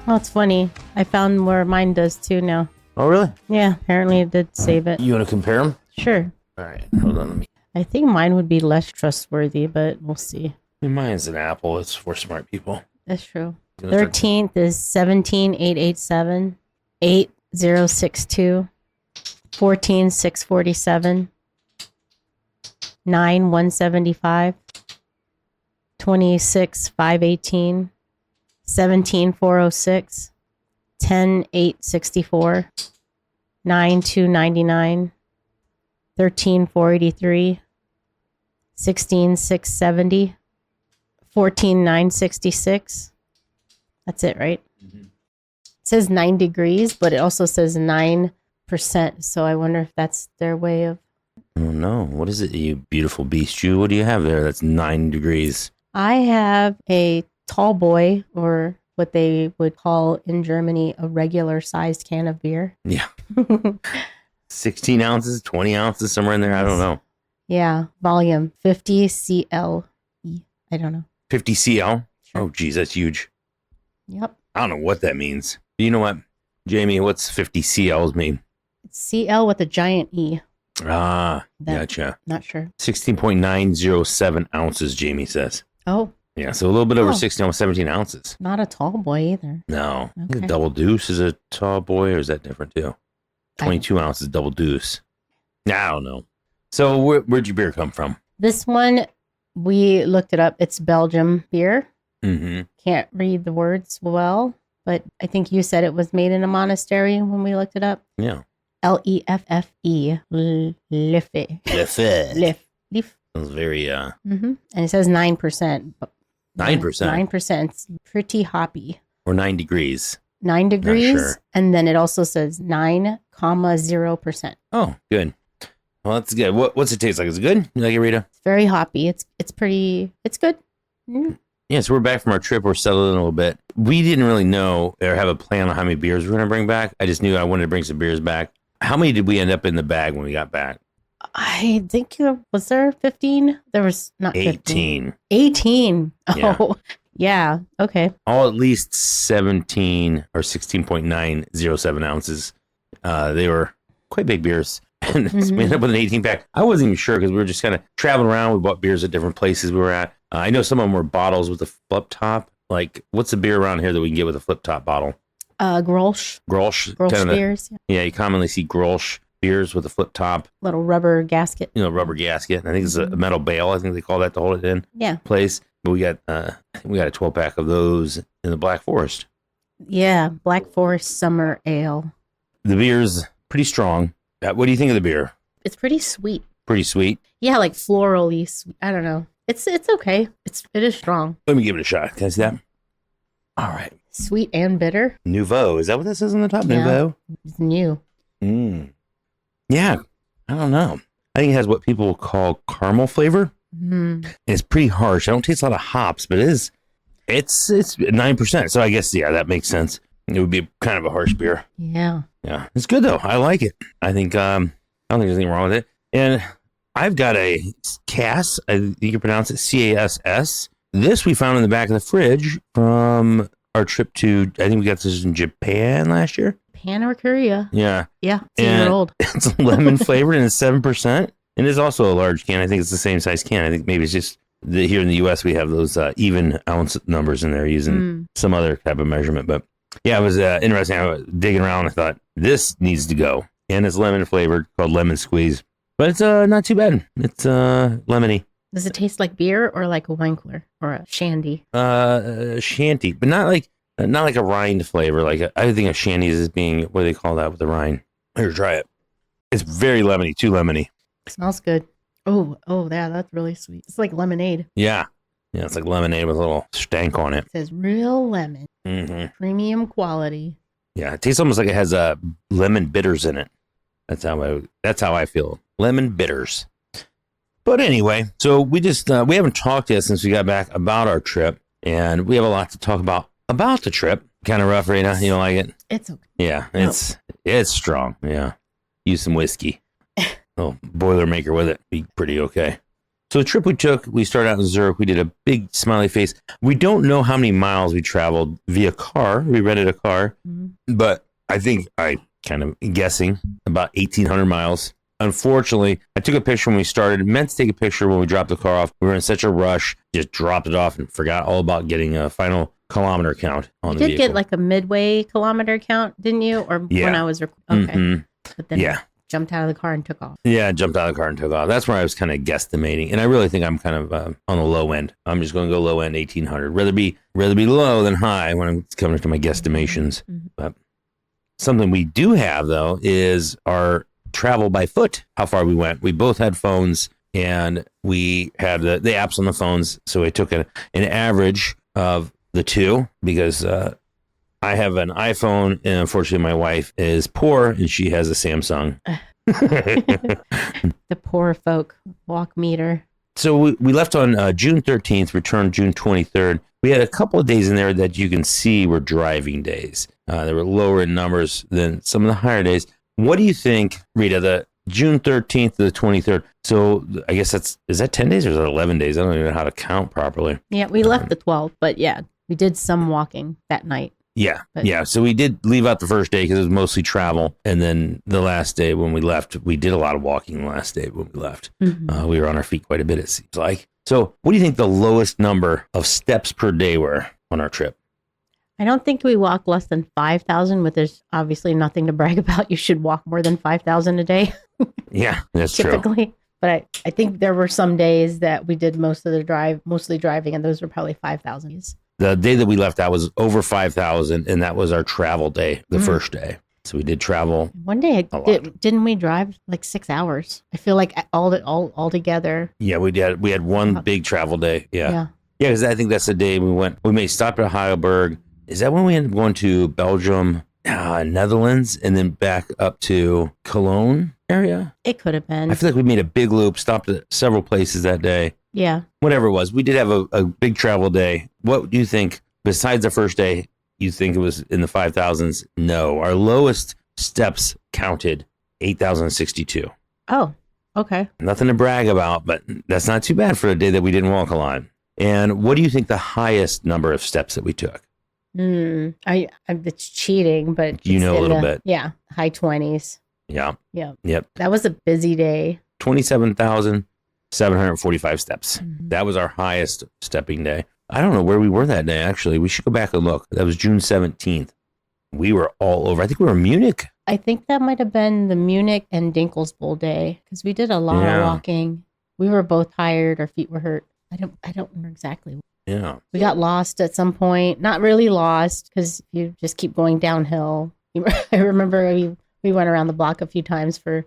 Oh, it's funny. I found where mine does too now. Oh, really? Yeah, apparently it did save it. You want to compare them? Sure. All right, hold on. I think mine would be less trustworthy, but we'll see. Mine's an Apple. It's for smart people. That's true. 13th is 17,887, 8,062, 14,647, 9,175, 26,518, 17,406, 10,864, 9,299, 13,483, 16,670, 14,966. That's it, right? Mm-hmm. It says 9 degrees, but it also says 9%. So I wonder if that's their way of... Oh, no. What is it, you beautiful beast? You? What do you have there that's 9 degrees? I have a tall boy, or what they would call in Germany a regular sized can of beer. Yeah. 16 ounces, 20 ounces, somewhere in there. I don't know. Yeah. Volume 50 CL. I don't know. 50 CL? Sure. Oh, geez, that's huge. Yep. I don't know what that means. You know what, Jamie, what's 50 CLs mean? It's CL with a giant E. Gotcha. Not sure. 16.907 ounces, Jamie says. Oh. Yeah, so a little bit over 16, almost 17 ounces. Not a tall boy either. No. I think Okay. a double deuce is a tall boy, or is that different too? 22 ounces double deuce. I don't know. So where'd your beer come from? This one, we looked it up. It's Belgium beer. Mm-hmm. Can't read the words well, but I think you said it was made in a monastery when we looked it up. Yeah. Leffe. Leffe. Leaf. Sounds very, Mm-hmm. And it says 9%. 9%? 9%. It's pretty hoppy. Or 9 degrees. 9 degrees. Sure. And then it also says 9,0%. Oh, good. Well, that's good. What's it taste like? Is it good? You like it, Rita? It's very hoppy. It's good. Mm. Yeah, so we're back from our trip. We're settled in a little bit. We didn't really know or have a plan on how many beers we're going to bring back. I just knew I wanted to bring some beers back. How many did we end up in the bag when we got back? I think was there 15? There was not 18. 18. Yeah. Oh, yeah. Okay. All at least 17 or 16.907 ounces. They were quite big beers. And so we ended up with an 18 pack. I wasn't even sure because we were just kind of traveling around. We bought beers at different places we were at. I know some of them were bottles with a flip top. Like, what's the beer around here that we can get with a flip top bottle? Grolsch. Grolsch beers. Yeah, you commonly see Grolsch beers with a flip top. Little rubber gasket. Rubber gasket. I think it's a metal bale. I think they call that to hold it in place. But we got a 12 pack of those in the Black Forest. Yeah, Black Forest Summer Ale. The beer's pretty strong. What do you think of the beer? It's pretty sweet. Pretty sweet. Yeah, like florally sweet. I don't know. It's okay. It is strong. Let me give it a shot. Can I see that? All right. Sweet and bitter. Nouveau. Is that what that says on the top? Yeah. Nouveau? It's new. Yeah. I don't know. I think it has what people call caramel flavor. And it's pretty harsh. I don't taste a lot of hops, but it's 9%. So I guess, that makes sense. It would be kind of a harsh beer. Yeah. Yeah. It's good though. I like it. I think, I don't think there's anything wrong with it. And I've got a Cass. I think you can pronounce it CASS. This we found in the back of the fridge from our trip to, I think we got this in Japan last year. Japan or Korea. Yeah. Yeah. It's a year old. It's lemon flavored and it's 7%. And it's also a large can. I think it's the same size can. I think maybe it's just here in the U.S. we have those even ounce numbers in there using some other type of measurement. But yeah, it was interesting. I was digging around. I thought this needs to go. And it's lemon flavored, called Lemon Squeeze. But it's not too bad. It's lemony. Does it taste like beer or like a wine cooler or a shandy? Shanty, but not like a rind flavor. I think of shandies as being, what do they call that with the rind? Here, try it. It's very lemony, too lemony. It smells good. Oh, yeah, that's really sweet. It's like lemonade. Yeah, it's like lemonade with a little stank on it. It says real lemon, premium quality. Yeah, it tastes almost like it has lemon bitters in it. That's how I feel. Lemon bitters. But anyway, so we just we haven't talked yet since we got back about our trip, and we have a lot to talk about the trip. Kind of rough, Rita. You don't like it? It's okay. Yeah, it's strong. Yeah, use some whiskey. Oh, Boilermaker with it. Be pretty okay. So the trip we took, we started out in Zurich. We did a big smiley face. We don't know how many miles we traveled via car. We rented a car, but I think I kind of guessing about 1,800 miles. Unfortunately, I took a picture when we started. Meant to take a picture when we dropped the car off. We were in such a rush, just dropped it off and forgot all about getting a final kilometer count on the vehicle. You did get like a midway kilometer count, didn't you? Or when I was okay, but then jumped out of the car and took off. Yeah, jumped out of the car and took off. That's where I was kind of guesstimating, and I really think I'm kind of on the low end. I'm just going to go low end, 1,800. Rather be low than high when I'm coming to my guesstimations. But something we do have though is our travel by foot, how far we went. We both had phones and we had the apps on the phones. So we took an average of the two because I have an iPhone and unfortunately my wife is poor and she has a Samsung. The poor folk walk meter. So we left on June 13th, returned June 23rd. We had a couple of days in there that you can see were driving days. They were lower in numbers than some of the higher days. What do you think, Rita, the June 13th to the 23rd? So I guess is that 10 days or is that 11 days? I don't even know how to count properly. Yeah, we left the 12th, but yeah, we did some walking that night. Yeah, yeah. So we did leave out the first day because it was mostly travel. And then the last day when we left, we did a lot of walking the last day when we left. We were on our feet quite a bit, it seems like. So what do you think the lowest number of steps per day were on our trip? I don't think we walked less than 5,000, but there's obviously nothing to brag about. You should walk more than 5,000 a day. Yeah, that's typically. True. But I think there were some days that we did mostly driving, and those were probably 5,000. The day that we left, that was over 5,000, and that was our travel day, the first day. So we did travel. One day, didn't we drive like 6 hours? I feel like all together. Yeah, we did. We had one big travel day. Yeah, because I think that's the day we went. We may stop at Heidelberg. Is that when we ended up going to Belgium, Netherlands, and then back up to Cologne area? It could have been. I feel like we made a big loop, stopped at several places that day. Yeah. Whatever it was. We did have a big travel day. What do you think, besides the first day, you think it was in the 5,000s? No. Our lowest steps counted 8,062. Oh, okay. Nothing to brag about, but that's not too bad for a day that we didn't walk a lot. And what do you think the highest number of steps that we took? It's cheating, but you know a little bit. Yeah, high 20s. Yeah. Yep. That was a busy day. 27,745 steps. That was our highest stepping day. I don't know where we were that day, actually. We should go back and look. That was June 17th. We were all over. I think we were in Munich. I think that might have been the Munich and Dinkelsbowl day because we did a lot of walking. We were both tired. Our feet were hurt. I don't remember exactly. Yeah. We got lost at some point. Not really lost because you just keep going downhill. I remember we went around the block a few times I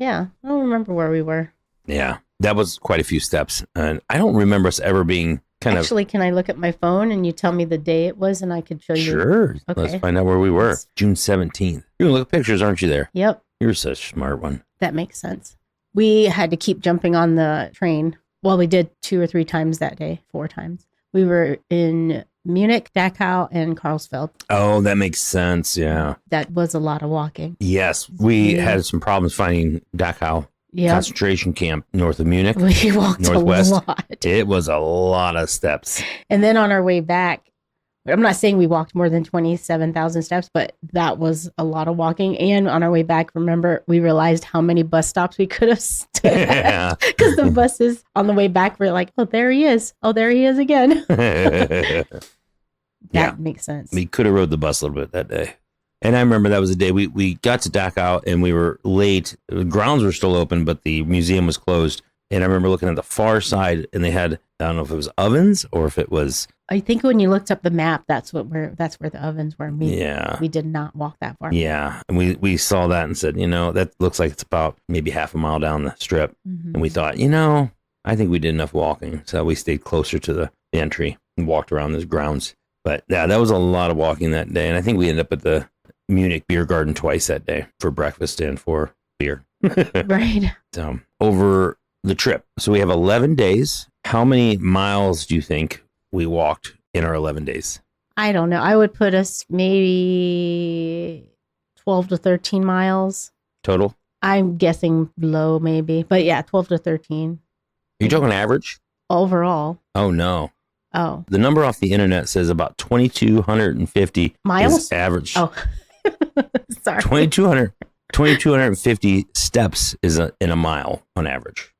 don't remember where we were. Yeah. That was quite a few steps. And I don't remember us ever being Actually, can I look at my phone and you tell me the day it was and I could show you? Sure. Okay. Let's find out where we were. June 17th. You're going to look at pictures, aren't you there? Yep. You're such a smart one. That makes sense. We had to keep jumping on the train. Well, we did 2 or 3 times that day, 4 times. We were in Munich, Dachau, and Karlsfeld. Oh, that makes sense. Yeah. That was a lot of walking. Yes. We had some problems finding Dachau. Concentration camp north of Munich. We walked northwest. A lot. It was a lot of steps. And then on our way back, I'm not saying we walked more than 27,000 steps, but that was a lot of walking. And on our way back, remember, we realized how many bus stops we could have stood at. Because the buses on the way back were like, oh, there he is. Oh, there he is again. That makes sense. We could have rode the bus a little bit that day. And I remember that was the day we got to Dachau and we were late. The grounds were still open, but the museum was closed. And I remember looking at the far side and they had, I don't know if it was ovens or if it was. I think when you looked up the map, that's where the ovens were. We did not walk that far. Yeah. And we saw that and said, that looks like it's about maybe half a mile down the strip. And we thought, I think we did enough walking. So we stayed closer to the entry and walked around those grounds. But yeah, that was a lot of walking that day. And I think we ended up at the Munich beer garden twice that day for breakfast and for beer. Right. So over the trip. So we have 11 days. How many miles do you think we walked in our 11 days? I don't know. I would put us maybe 12 to 13 miles. Total? I'm guessing low maybe. But yeah, 12 to 13. You talking average? Overall. Oh, no. Oh. The number off the internet says about 2,250 miles is average. Oh, sorry. 2,250 steps is in a mile on average.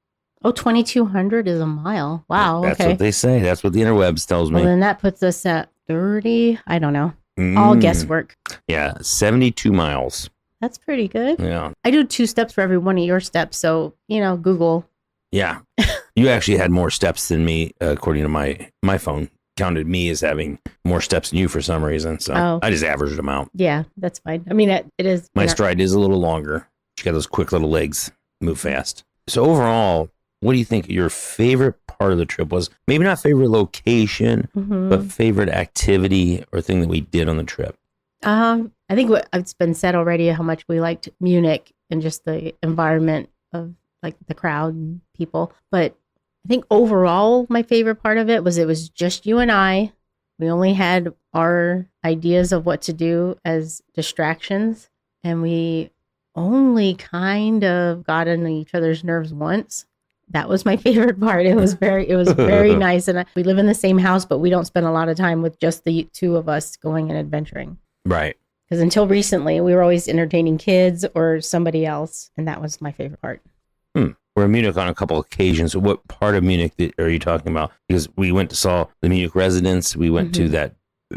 Oh, 2,200 is a mile. Wow. That's okay. what they say. That's what the interwebs tells me. Well, then that puts us at 30. I don't know. All guesswork. Yeah, 72 miles. That's pretty good. Yeah. I do 2 steps for every one of your steps. So, Google. Yeah. You actually had more steps than me, according to my phone. Counted me as having more steps than you for some reason. So I just averaged them out. Yeah, that's fine. I mean, it is. My stride is a little longer. She got those quick little legs, move fast. So overall, what do you think your favorite part of the trip was? Maybe not favorite location, but favorite activity or thing that we did on the trip? I think it's been said already how much we liked Munich and just the environment of like the crowd and people. But I think overall, my favorite part of it was just you and I. We only had our ideas of what to do as distractions. And we only kind of got on each other's nerves once. That was my favorite part. It was very nice. And we live in the same house, but we don't spend a lot of time with just the 2 of us going and adventuring. Right. Because until recently, we were always entertaining kids or somebody else. And that was my favorite part. We're in Munich on a couple of occasions. What part of Munich are you talking about? Because we went to saw the Munich residence. We went to that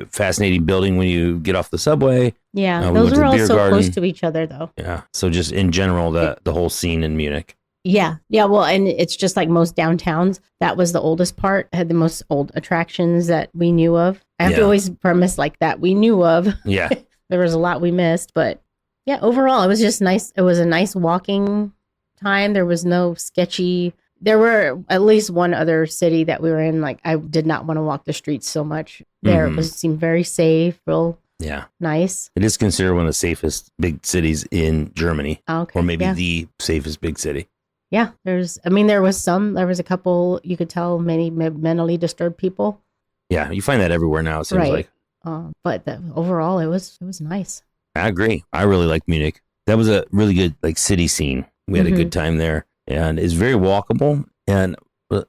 fascinating building when you get off the subway. Yeah, those were all so close to each other, though. Yeah, so just in general, the whole scene in Munich. Yeah. Well, and it's just like most downtowns. That was the oldest part. Had the most old attractions that we knew of. I have to always premise like that we knew of. Yeah. There was a lot we missed, but yeah, overall, it was just nice. It was a nice walking time. There was no sketchy. There were at least one other city that we were in. Like I did not want to walk the streets so much. There it seemed very safe, real nice. It is considered one of the safest big cities in Germany, okay, or maybe the safest big city. Yeah, there was a couple you could tell many mentally disturbed people. Yeah, you find that everywhere now. It seems like. But overall, it was nice. I agree. I really like Munich. That was a really good city scene. We had a good time there, and it's very walkable. And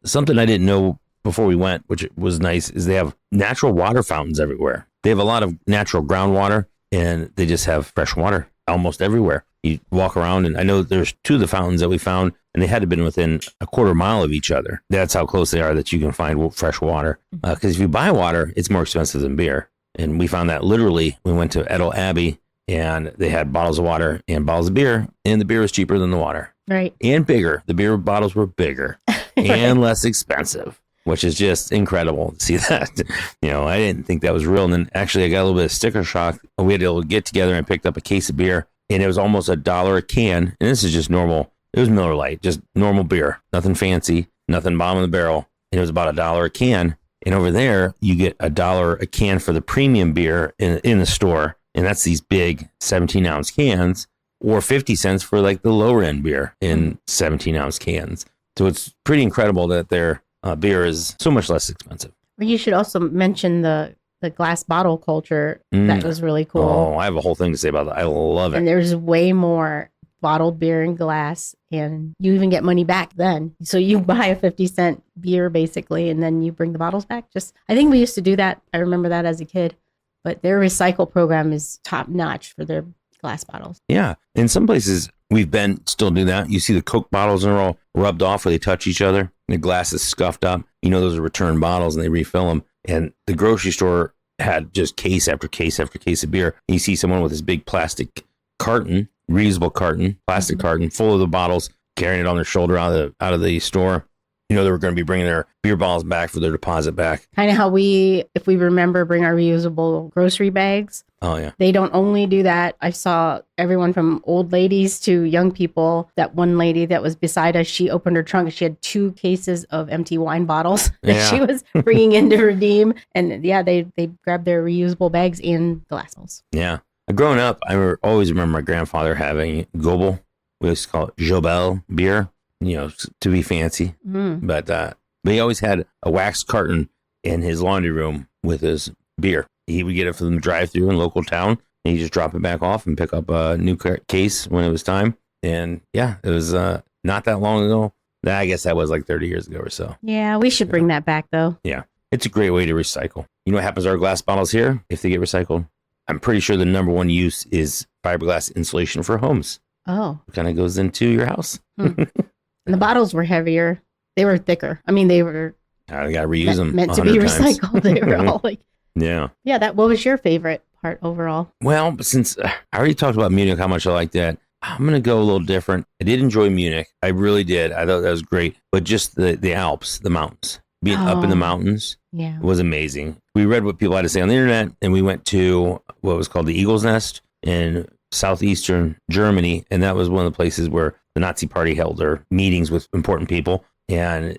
something I didn't know before we went, which was nice, is they have natural water fountains everywhere. They have a lot of natural groundwater, and they just have fresh water almost everywhere. You walk around, and I know there's 2 of the fountains that we found, and they had to have been within a quarter mile of each other. That's how close they are that you can find fresh water. Because if you buy water, it's more expensive than beer. And we found that literally. We went to Edel Abbey, and they had bottles of water and bottles of beer, and the beer was cheaper than the water. Right. And bigger. The beer bottles were bigger and less expensive, which is just incredible to see that. I didn't think that was real. And then actually I got a little bit of sticker shock. We had to get together and picked up a case of beer, and it was almost $1 a can. And this is just normal. It was Miller Lite, just normal beer, nothing fancy, nothing bottom of the barrel. And it was about $1 a can. And over there, you get $1 a can for the premium beer in the store. And that's these big 17-ounce cans, or 50 cents for like the lower end beer in 17-ounce cans. So it's pretty incredible that their beer is so much less expensive. You should also mention the glass bottle culture. That was really cool. Oh, I have a whole thing to say about that. I love it. And there's way more bottled beer in glass, and you even get money back then. So you buy a 50-cent beer basically, and then you bring the bottles back. I think we used to do that. I remember that as a kid. But their recycle program is top notch for their glass bottles. Yeah. In some places we've been still do that. You see the Coke bottles are all rubbed off where they touch each other. And the glass is scuffed up. Those are return bottles, and they refill them. And the grocery store had just case after case after case of beer. And you see someone with this big plastic carton, reusable carton, plastic carton full of the bottles, carrying it on their shoulder out of the store. They were going to be bringing their beer bottles back for their deposit back. Kind of how we, if we remember, bring our reusable grocery bags. Oh, yeah. They don't only do that. I saw everyone from old ladies to young people. That one lady that was beside us, she opened her trunk. She had 2 cases of empty wine bottles that she was bringing in to redeem. And they grabbed their reusable bags and glass bottles. Yeah. Growing up, I always remember my grandfather having Gobel. We used to call it Jobel beer. To be fancy. But he always had a wax carton in his laundry room with his beer. He would get it from the drive-thru in local town, and he'd just drop it back off and pick up a new case when it was time. And it was not that long ago. I guess that was like 30 years ago or so. Yeah, we should bring that back though. Yeah. It's a great way to recycle. You know what happens to our glass bottles here if they get recycled? I'm pretty sure the number one use is fiberglass insulation for homes. Oh. It kind of goes into your house. And the bottles were heavier. They were thicker. I mean, they were I got to reuse them. Meant to be recycled. They were all like, yeah. Yeah. What was your favorite part overall? Well, since I already talked about Munich, how much I liked that, I'm going to go a little different. I did enjoy Munich. I really did. I thought that was great. But just the Alps, the mountains, being up in the mountains was amazing. We read what people had to say on the internet, and we went to what was called the Eagle's Nest in southeastern Germany. And that was one of the places where the Nazi party held their meetings with important people. And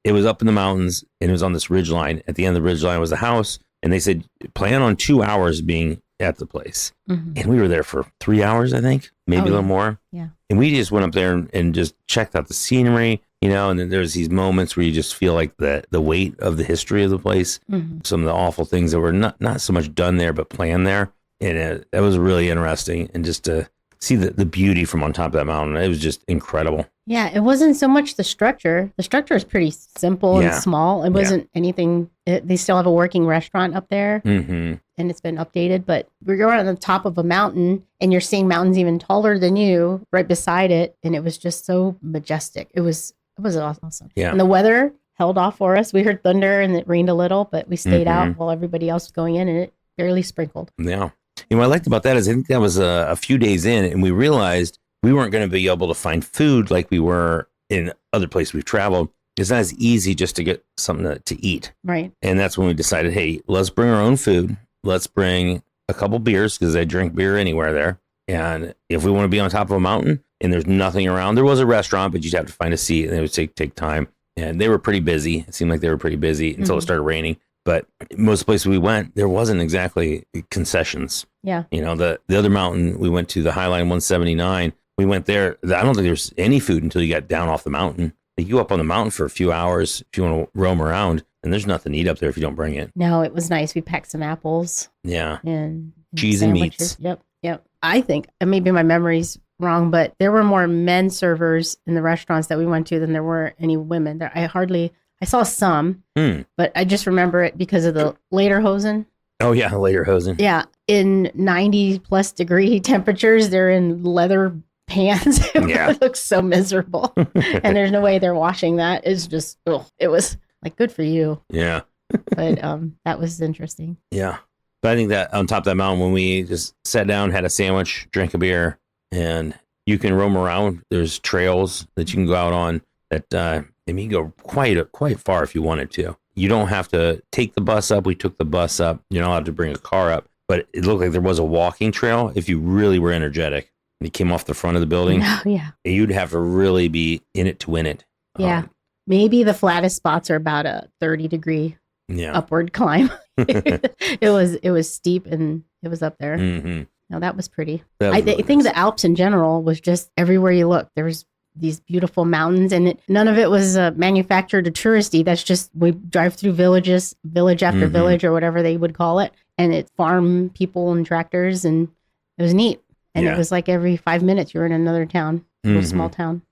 it was up in the mountains, and it was on this ridge line. At the end of the ridge line was a house. And they said, plan on 2 hours being at the place. Mm-hmm. And we were there for 3 hours, I think, maybe a little more. Yeah. And we just went up there and just checked out the scenery, and then there's these moments where you just feel like the weight of the history of the place. Mm-hmm. Some of the awful things that were not so much done there, but planned there. And that was really interesting. And just to see the beauty from on top of that mountain, it was just incredible. Yeah, it wasn't so much the structure. The structure is pretty simple and small. It wasn't anything. They still have a working restaurant up there, and it's been updated. But we're on the top of a mountain, and you're seeing mountains even taller than you right beside it, and it was just so majestic. It was awesome. Yeah, and the weather held off for us. We heard thunder, and it rained a little, but we stayed out while everybody else was going in, and it barely sprinkled. Yeah, what I liked about that is I think that was a few days in, and we realized we weren't going to be able to find food like we were in other places we've traveled. It's not as easy just to get something to eat. Right. And that's when we decided, hey, let's bring our own food. Let's bring a couple beers because I drink beer anywhere there. And if we want to be on top of a mountain and there's nothing around, there was a restaurant, but you'd have to find a seat and it would take time. And they were pretty busy. It seemed like they were pretty busy until it started raining. But most places we went, there wasn't exactly concessions. Yeah. The other mountain we went to, the Highline 179, we went there. I don't think there's any food until you got down off the mountain. You go up on the mountain for a few hours if you want to roam around, and there's nothing to eat up there if you don't bring it. No, it was nice. We packed some apples. Yeah. And cheese sandwiches. and meats. Yep. I think, and maybe my memory's wrong, but there were more men servers in the restaurants that we went to than there were any women. I saw some, but I just remember it because of the lederhosen. Oh, yeah, lederhosen. Yeah. In 90 plus degree temperatures, they're in leather pants. It looks so miserable. And there's no way they're washing that. It's just, it was like, good for you. Yeah. But that was interesting. Yeah. But I think that on top of that mountain, when we just sat down, had a sandwich, drank a beer, and you can roam around. There's trails that you can go out on that, you can go quite far if you wanted to. You don't have to take the bus up. We took the bus up. You're not allowed to bring a car up. But it looked like there was a walking trail if you really were energetic. You came off the front of the building. Oh, yeah. You'd have to really be in it to win it. Yeah. Maybe the flattest spots are about a 30-degree upward climb. It was steep and it was up there. Mm-hmm. No, that was pretty. I think the Alps in general was just everywhere you look. There was these beautiful mountains, and none of it was manufactured or touristy. That's just, we drive through village after village or whatever they would call it. And it's farm people and tractors, and it was neat. And it was like every 5 minutes you were in another town, a small town.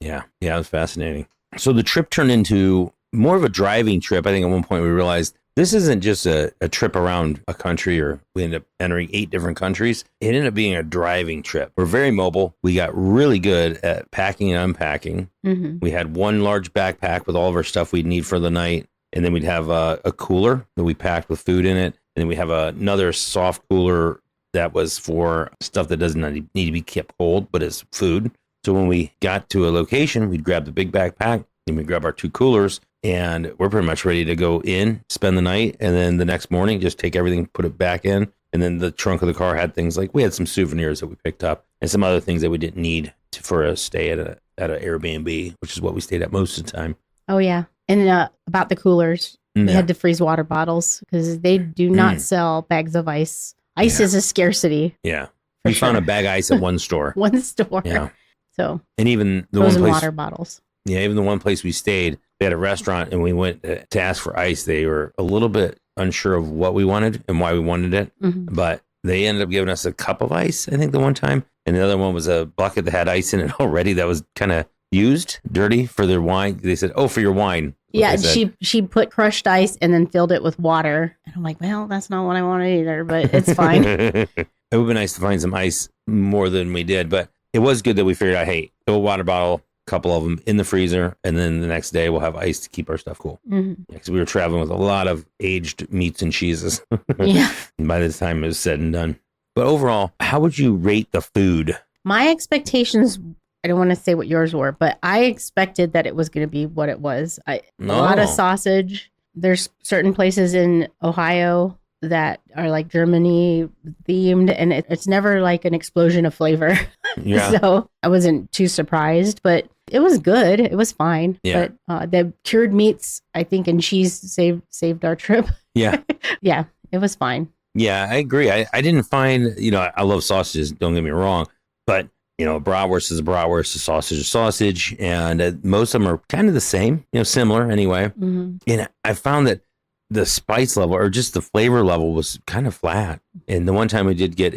Yeah. Yeah, it was fascinating. So the trip turned into more of a driving trip. I think at one point we realized this isn't just a trip around a country, or we ended up entering 8 different countries. It ended up being a driving trip. We're very mobile. We got really good at packing and unpacking. Mm-hmm. We had one large backpack with all of our stuff we'd need for the night. And then we'd have a cooler that we packed with food in it. And then we have another soft cooler that was for stuff that doesn't need to be kept cold, but is food. So when we got to a location, we'd grab the big backpack, and we'd grab our 2 coolers, and we're pretty much ready to go in, spend the night, and then the next morning, just take everything, put it back in. And then the trunk of the car had things like, we had some souvenirs that we picked up and some other things that we didn't need for a stay at an Airbnb, which is what we stayed at most of the time. Oh, yeah. And about the coolers, we had to freeze water bottles because they do not sell bags of ice. Ice is a scarcity. Yeah. We found a bag of ice at one store. One store. Yeah. So. And even the frozen water bottles. Yeah. Even the one place we stayed, they had a restaurant, and we went to ask for ice. They were a little bit unsure of what we wanted and why we wanted it. Mm-hmm. But they ended up giving us a cup of ice, I think, the one time. And the other one was a bucket that had ice in it already. That was kind of used, dirty for their wine. They said, "Oh, for your wine." Yeah, she put crushed ice and then filled it with water. And I'm like, well, that's not what I wanted either, but it's fine. It would be nice to find some ice more than we did, but it was good that we figured out, hey, fill a water bottle, a couple of them in the freezer, and then the next day we'll have ice to keep our stuff cool. Because we were traveling with a lot of aged meats and cheeses. Yeah. By the time it was said and done. But overall, how would you rate the food? My expectations, I don't want to say what yours were, but I expected that it was going to be what it was. A lot of sausage. There's certain places in Ohio that are like Germany themed, and it's never like an explosion of flavor. Yeah. So I wasn't too surprised, but it was good. It was fine. Yeah. But the cured meats, I think, and cheese saved our trip. Yeah. Yeah, it was fine. Yeah, I agree. I didn't find, I love sausages, don't get me wrong, but, a bratwurst is a bratwurst, a sausage is sausage, and most of them are kind of the same, similar anyway. Mm-hmm. And I found that the spice level or just the flavor level was kind of flat. And the one time we did get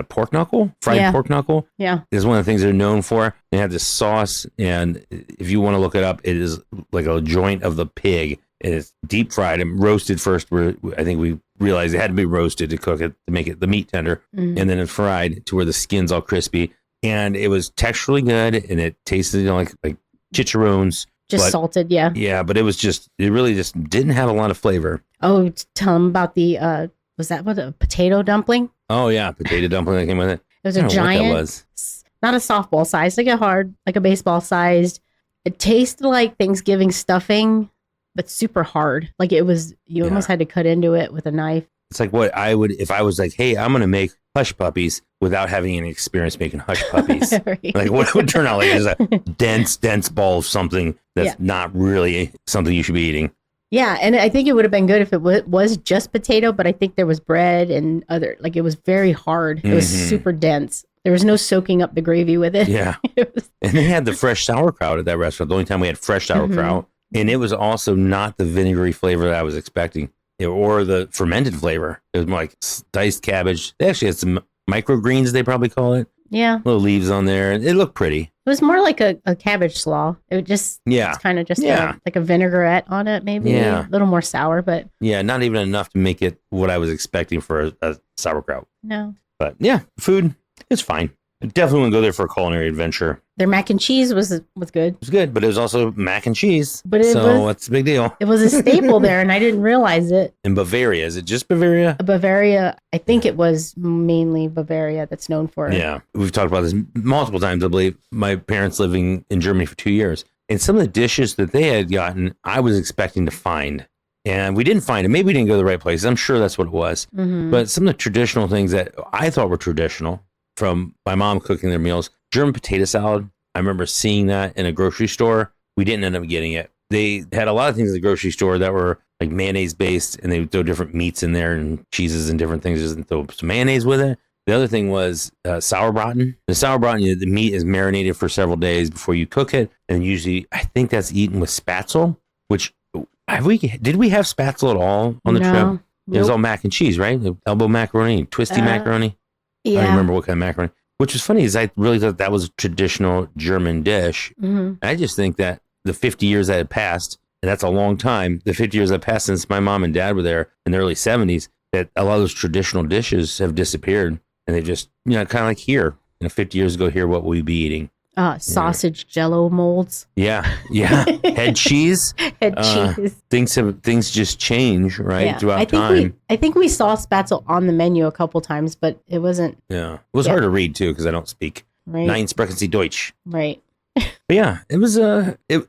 pork knuckle? Fried pork knuckle? Yeah. It's one of the things they're known for. They have this sauce, and if you want to look it up, it is like a joint of the pig. And it's deep fried and roasted first. I think we realized it had to be roasted to cook it, to make it the meat tender. Mm-hmm. And then it's fried to where the skin's all crispy. And it was texturally good, and it tasted like chicharrones. Just salted, yeah. Yeah, but it really just didn't have a lot of flavor. Oh, tell them about the, was that a potato dumpling? Oh, yeah, potato dumpling that came with it. It was a giant, what that was. Not a softball size, like a baseball sized. It tasted like Thanksgiving stuffing, but super hard. Like it was, you almost had to cut into it with a knife. It's like what I would, if I was like, hey, I'm going to make hush puppies without having any experience making hush puppies. Right. Like what it would turn out like is a dense ball of something that's not really something you should be eating. Yeah. And I think it would have been good if it was just potato, but I think there was bread and it was very hard. It was super dense. There was no soaking up the gravy with it. Yeah. And they had the fresh sauerkraut at that restaurant. The only time we had fresh sauerkraut. And it was also not the vinegary flavor that I was expecting or the fermented flavor. It was more like diced cabbage. They actually had some microgreens, they probably call it. Yeah. Little leaves on there. It looked pretty. It was more like a cabbage slaw. It just, it's kind of just like a vinaigrette on it, maybe. Yeah. A little more sour, but. Yeah, not even enough to make it what I was expecting for a sauerkraut. No. But yeah, food, it's fine. I definitely want to go there for a culinary adventure. Their mac and cheese was good. It was good, but it was also mac and cheese. But that's a big deal. It was a staple there, and I didn't realize it. In Bavaria, is it just Bavaria? Bavaria, I think it was mainly Bavaria that's known for it. Yeah, we've talked about this multiple times, I believe. My parents living in Germany for 2 years, and some of the dishes that they had gotten, I was expecting to find. And we didn't find it. Maybe we didn't go to the right places. I'm sure that's what it was. Mm-hmm. But some of the traditional things that I thought were traditional, from my mom cooking their meals. German potato salad. I remember seeing that in a grocery store. We didn't end up getting it. They had a lot of things in the grocery store that were like mayonnaise based, and they would throw different meats in there and cheeses and different things, just throw some mayonnaise with it. The other thing was sauerbraten. The sauerbraten, the meat is marinated for several days before you cook it, and usually I think that's eaten with spatzel. Which did we have spatzel at all on the trip? Nope. It was all mac and cheese, right? Elbow macaroni, twisty macaroni. Yeah. I don't remember what kind of macaroni. Which was funny is I really thought that was a traditional German dish. Mm-hmm. I just think that the 50 years that had passed, and that's a long time, the 50 years that passed since my mom and dad were there in the early 70s, that a lot of those traditional dishes have disappeared. And they just, kind of like here, 50 years ago, here, what will we be eating? Sausage jello molds. Yeah. Head cheese. Cheese. Things just change, right? Throughout time. I think we saw spatzel on the menu a couple times, but it wasn't. Yeah. It was hard to read too, because I don't speak. Right. Nein sprechen Sie Deutsch. Right. But yeah, it was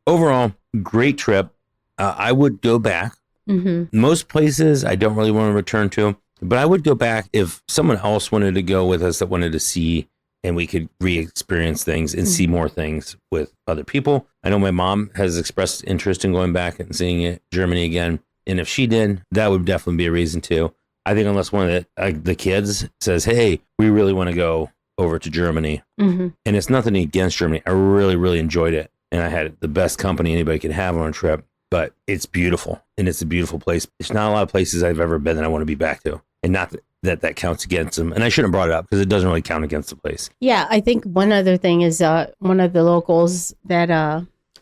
overall great trip. I would go back. Mm-hmm. Most places I don't really want to return to, but I would go back if someone else wanted to go with us that wanted to see, and we could re-experience things and see more things with other people. I know my mom has expressed interest in going back and seeing Germany again. And if she did, that would definitely be a reason to. I think unless one of the kids says, hey, we really want to go over to Germany. Mm-hmm. And it's nothing against Germany. I really, really enjoyed it. And I had the best company anybody could have on a trip. But it's beautiful. And it's a beautiful place. There's not a lot of places I've ever been that I want to be back to. And not that counts against them. And I shouldn't have brought it up because it doesn't really count against the place. Yeah, I think one other thing is one of the locals that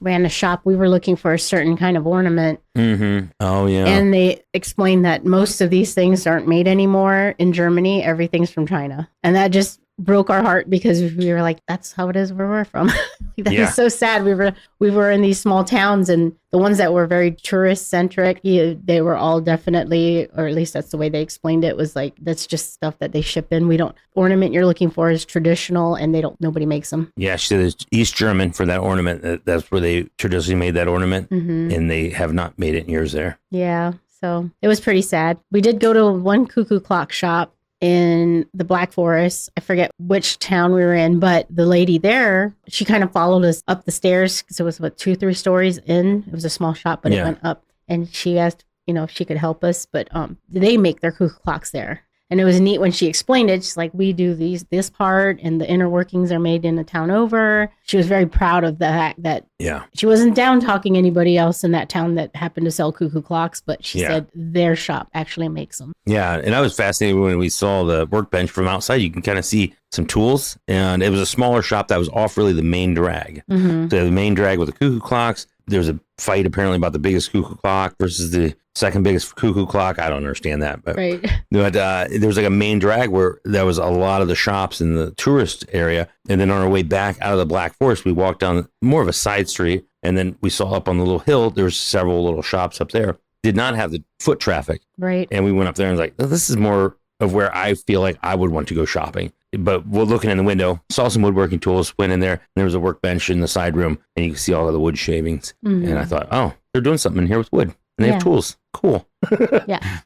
ran a shop, we were looking for a certain kind of ornament. Mm-hmm. Oh, yeah. And they explained that most of these things aren't made anymore in Germany. Everything's from China. And that just broke our heart because we were like, that's how it is where we're from. That is so sad. We were in these small towns, and the ones that were very tourist centric, they were all definitely, or at least that's the way they explained it, was like, that's just stuff that they ship in. Ornament you're looking for is traditional, and nobody makes them. Yeah, she said it's East German for that ornament. That's where they traditionally made that ornament, and they have not made it in years there. Yeah, so it was pretty sad. We did go to one cuckoo clock shop in the Black Forest. I forget which town we were in, but the lady there, she kind of followed us up the stairs because it was 2-3 stories in. It was a small shop, but it went up, and she asked, if she could help us, but they make their cuckoo clocks there. And it was neat when she explained it. She's like, we do this part, and the inner workings are made in a town over. She was very proud of the fact that she wasn't down talking anybody else in that town that happened to sell cuckoo clocks, but she said their shop actually makes them. Yeah, and I was fascinated when we saw the workbench from outside. You can kind of see some tools, and it was a smaller shop that was off really the main drag. So the main drag with the cuckoo clocks. There was a fight apparently about the biggest cuckoo clock versus the second biggest cuckoo clock. I don't understand that, but there was like a main drag where there was a lot of the shops in the tourist area, and then on our way back out of the Black Forest, we walked down more of a side street, and then we saw up on the little hill there's several little shops up there. Did not have the foot traffic, and we went up there and was like, oh, this is more of where I feel like I would want to go shopping. But we're looking in the window, saw some woodworking tools, went in there, and there was a workbench in the side room, and you can see all of the wood shavings. And I thought, oh, they're doing something in here with wood, and they have tools. Cool.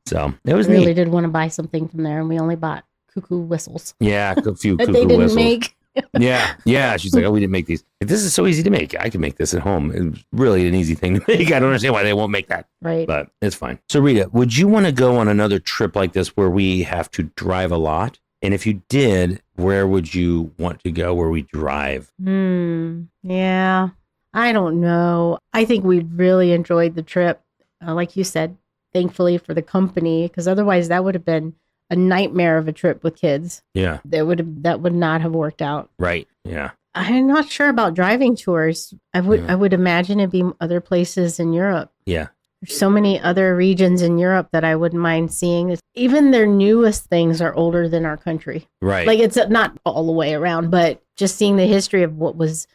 So it was neat. Really did want to buy something from there, and we only bought cuckoo whistles. Yeah, a few that cuckoo they didn't whistles. make. Yeah. She's like, oh, we didn't make these. This is so easy to make. I can make this at home. It's really an easy thing to make. I don't understand why they won't make that. Right. But it's fine. So Rita, would you want to go on another trip like this where we have to drive a lot? And if you did, where would you want to go where we drive? Yeah, I don't know. I think we really enjoyed the trip. Like you said, thankfully for the company, because otherwise that would have been a nightmare of a trip with kids. Yeah. That would not have worked out. Right. Yeah. I'm not sure about driving tours. I would imagine it'd be other places in Europe. Yeah. There's so many other regions in Europe that I wouldn't mind seeing. Even their newest things are older than our country. Right. Like it's not all the way around, but just seeing the history of what was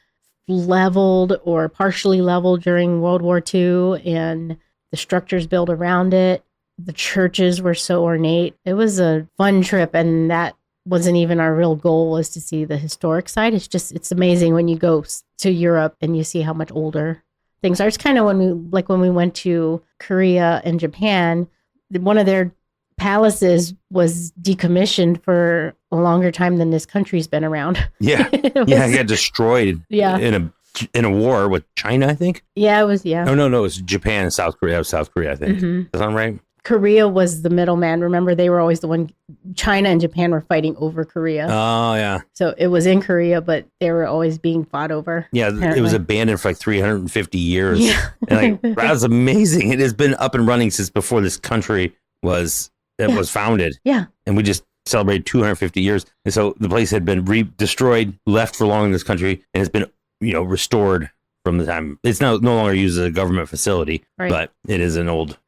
leveled or partially leveled during World War II and the structures built around it. The churches were so ornate. It was a fun trip, and that wasn't even our real goal, was to see the historic side. It's amazing when you go to Europe and you see how much older things are. It's kind of when we went to Korea and Japan, one of their palaces was decommissioned for a longer time than this country's been around. Yeah. It got destroyed in a war with China, I think. Yeah, it was, Oh, no, it was Japan and South Korea. It was South Korea, I think. Does that sound right? Korea was the middleman. Remember, they were always the one. China and Japan were fighting over Korea. Oh, yeah. So it was in Korea, but they were always being fought over. Yeah, apparently. It was abandoned for like 350 years. Yeah. And like, that's amazing. It has been up and running since before this country was founded. Yeah. And we just celebrated 250 years. And so the place had been destroyed, left for long in this country, and it's been, restored from the time. It's no longer used as a government facility, but it is an old,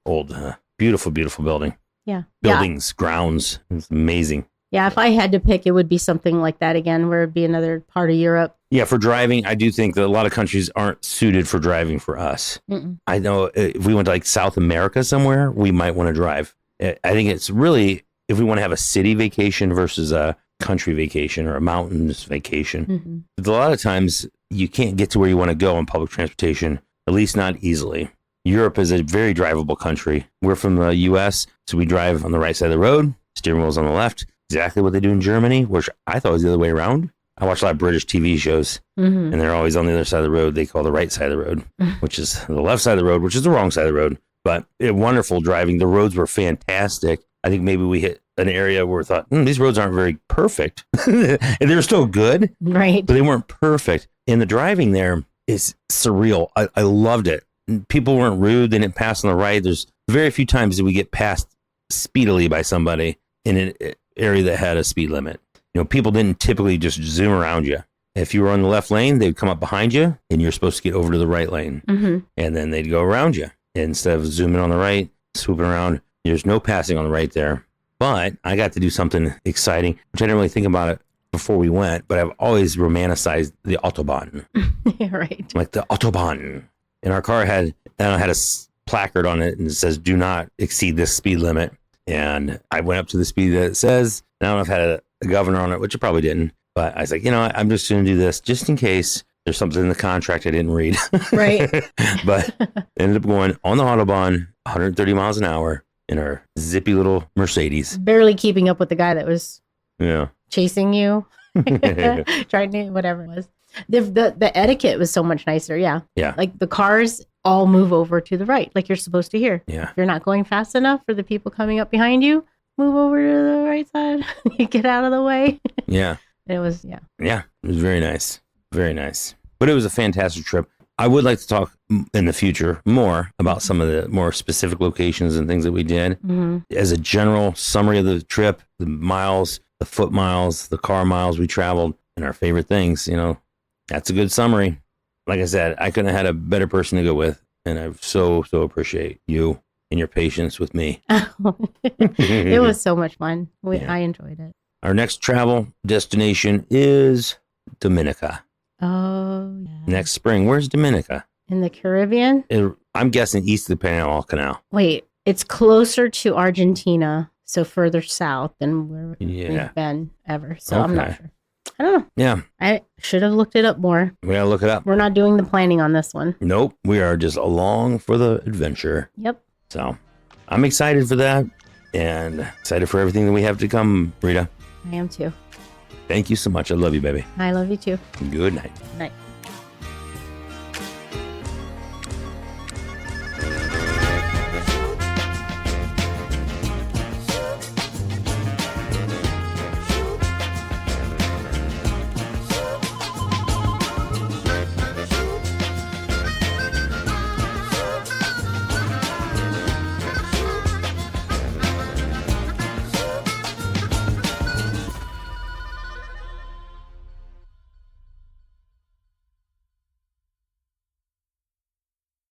beautiful, beautiful building. Yeah. Buildings, grounds. It's amazing. Yeah, if I had to pick, it would be something like that again, where it'd be another part of Europe. Yeah, for driving, I do think that a lot of countries aren't suited for driving for us. I know if we went to like South America somewhere, we might want to drive. I think it's really, if we want to have a city vacation versus a country vacation or a mountains vacation, a lot of times you can't get to where you want to go on public transportation, at least not easily. Europe is a very drivable country. We're from the U.S., so we drive on the right side of the road, steering wheel's on the left, exactly what they do in Germany, which I thought was the other way around. I watch a lot of British TV shows, and they're always on the other side of the road. They call the right side of the road, which is the left side of the road, which is the wrong side of the road. But wonderful driving. The roads were fantastic. I think maybe we hit an area where we thought, these roads aren't very perfect. And they're still good, right? But they weren't perfect. And the driving there is surreal. I loved it. People weren't rude. They didn't pass on the right. There's very few times that we get passed speedily by somebody. And area that had a speed limit. People didn't typically just zoom around you. If you were on the left lane, they'd come up behind you, and you're supposed to get over to the right lane. Mm-hmm. And then they'd go around you. Instead of zooming on the right, swooping around, there's no passing on the right there. But I got to do something exciting, which I didn't really think about it before we went, but I've always romanticized the Autobahn. Right. Like the Autobahn. And our car had a placard on it, and it says, do not exceed this speed limit. And I went up to the speed that it says. Now I've had a governor on it, which I probably didn't. But I was like, I'm just going to do this just in case there's something in the contract I didn't read. Right. But ended up going on the Autobahn, 130 miles an hour in our zippy little Mercedes. Barely keeping up with the guy that was chasing you, trying to, whatever it was. The etiquette was so much nicer. Yeah. Yeah. Like the cars all move over to the right, like you're supposed to hear. Yeah. If you're not going fast enough for the people coming up behind you, move over to the right side. You get out of the way. Yeah. It was, Yeah. It was very nice. Very nice. But it was a fantastic trip. I would like to talk in the future more about some of the more specific locations and things that we did. Mm-hmm. As a general summary of the trip, the miles, the foot miles, the car miles we traveled, and our favorite things, that's a good summary. Like I said, I couldn't have had a better person to go with. And I so appreciate you and your patience with me. It was so much fun. Yeah. I enjoyed it. Our next travel destination is Dominica. Oh, yeah. Next spring. Where's Dominica? In the Caribbean? I'm guessing east of the Panama Canal. Wait, it's closer to Argentina, so further south than where we've been ever. So I'm not sure. I don't know. Yeah. I should have looked it up more. We gotta look it up. We're not doing the planning on this one. Nope. We are just along for the adventure. Yep. So I'm excited for that and excited for everything that we have to come, Rita. I am too. Thank you so much. I love you, baby. I love you too. Good night. Night.